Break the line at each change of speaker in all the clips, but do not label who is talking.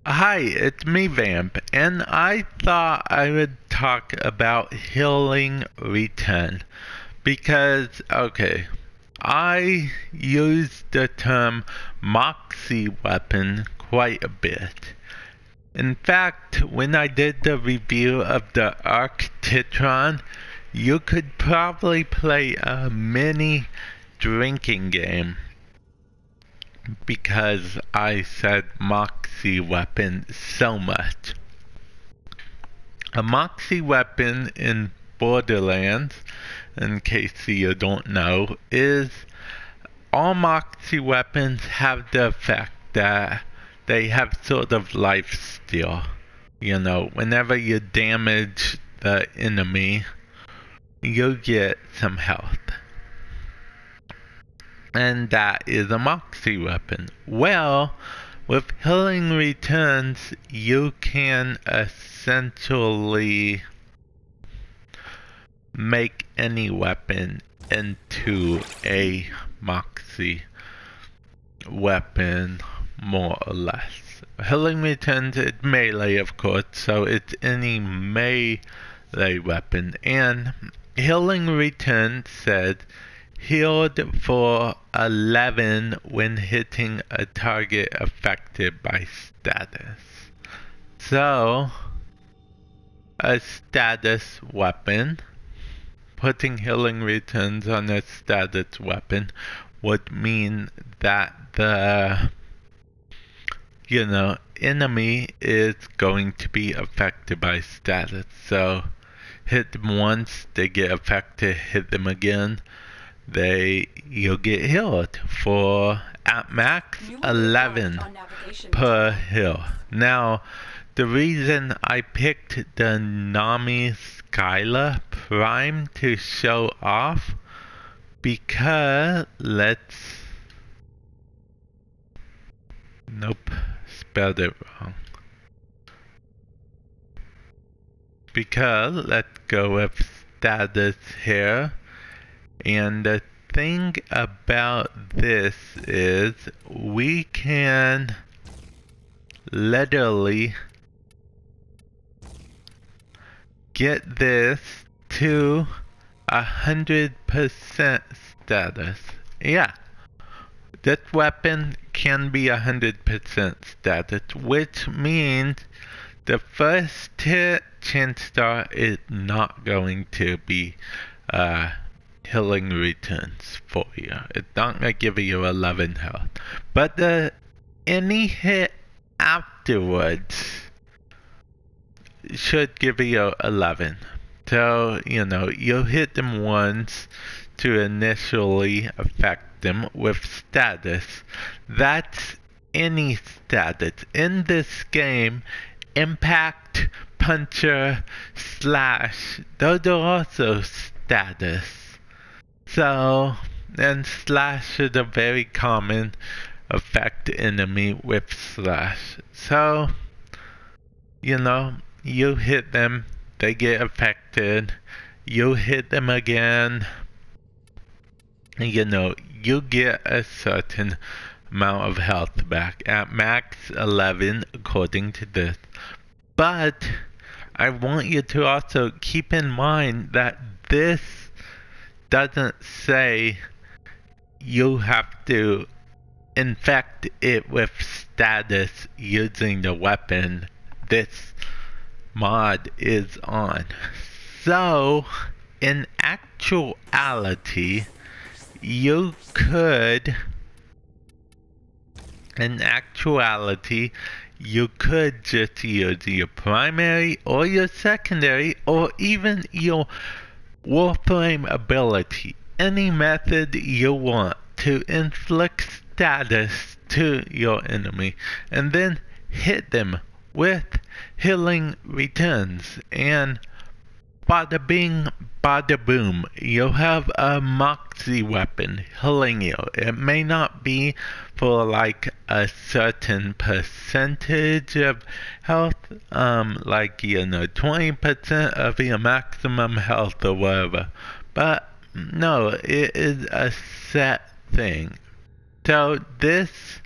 Hi, it's me, Vamp, and I thought I would talk about healing return because, I use the term Moxie weapon quite a bit. In fact, when I did the review of the Arc Titron, you could probably play a mini drinking game because I said Moxie weapon so much. A Moxie weapon in Borderlands, in case you don't know, is all Moxie weapons have the effect that they have sort of life steal. You know, whenever you damage the enemy, you get some health. And that is a Moxie weapon. Well, with healing returns, you can essentially make any weapon into a Moxie weapon, more or less. Healing returns is melee, of course, so it's any melee weapon. And healing returns said healed for 11 when hitting a target affected by status. So, a status weapon, putting healing returns on a status weapon would mean that the, enemy is going to be affected by status. So, hit them once, they get affected, hit them again, you'll get healed for at max 11 per heal. Now, the reason I picked the Nami Skyla Prime to show off, because spelled it wrong. Because let's go with status here. And the thing about this is we can literally get this to 100% status. Yeah, this weapon can be 100% status, which means the first hit chance is not going to be healing returns for you. It's not going to give you 11 health. But any hit afterwards should give you 11. So, you'll hit them once to initially affect them with status. That's any status. In this game, impact, puncher, slash, those are also status. So, and slash is a very common affect enemy with slash. So, you hit them, they get affected, you hit them again, you get a certain amount of health back at max 11 according to this. But I want you to also keep in mind that this doesn't say you have to infect it with status using the weapon this mod is on. So, in actuality, you could just use your primary or your secondary or even your Warframe ability, any method you want to inflict status to your enemy, and then hit them with healing returns, and bada bing, bada boom, you'll have a Moxie weapon healing you. It may not be for like a certain percentage of health, 20% of your maximum health or whatever. But no, it is a set thing. So this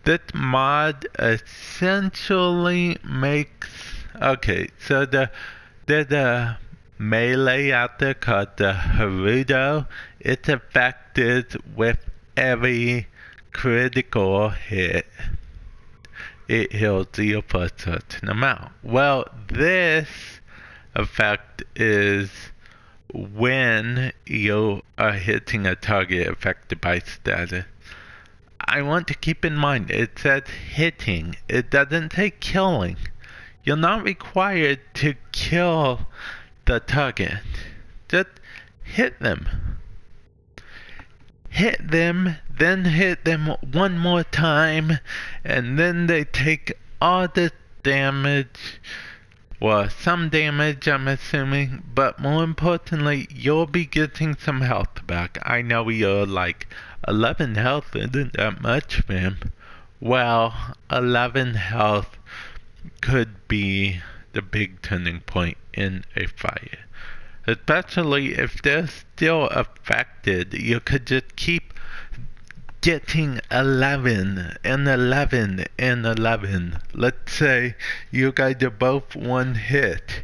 That mod essentially makes... Okay, so there's a melee out there called the Haruto. It's affected with every critical hit. It heals you for a certain amount. Well, this effect is when you are hitting a target affected by status. I want to keep in mind it says hitting. It doesn't say killing. You're not required to kill the target. Just hit them. Hit them, then hit them one more time, and then they take all the damage. Well, some damage, I'm assuming, but more importantly, you'll be getting some health back. I know you're like, 11 health isn't that much, man. Well, 11 health could be the big turning point in a fight. Especially if they're still affected, you could just keep getting 11 and 11 and 11. Let's say you guys are both one hit.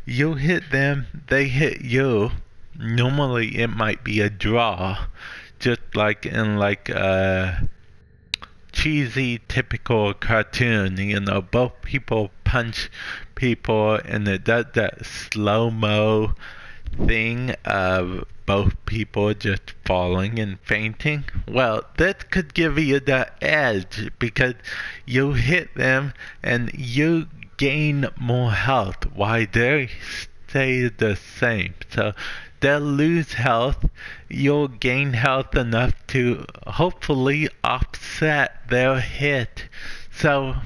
You hit them, they hit you. Normally it might be a draw, just like in like a cheesy typical cartoon, you know, both people punch people and it does that slow-mo thing of both people just falling and fainting. Well, that could give you the edge because you hit them and you gain more health while they stay the same. So they'll lose health, you'll gain health enough to hopefully offset their hit. So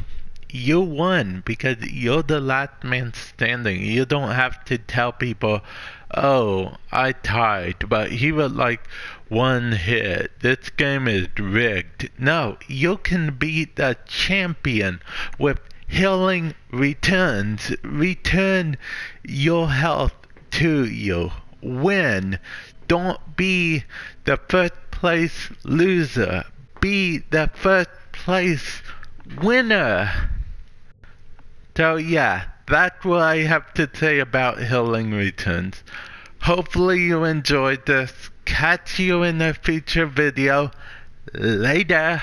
you won because you're the last man standing. You don't have to tell people, oh, I tied, but he was like one hit. This game is rigged. No, you can be the champion with healing returns. Return your health to you. Win. Don't be the first place loser. Be the first place winner. So yeah, that's what I have to say about healing returns. Hopefully you enjoyed this. Catch you in a future video. Later.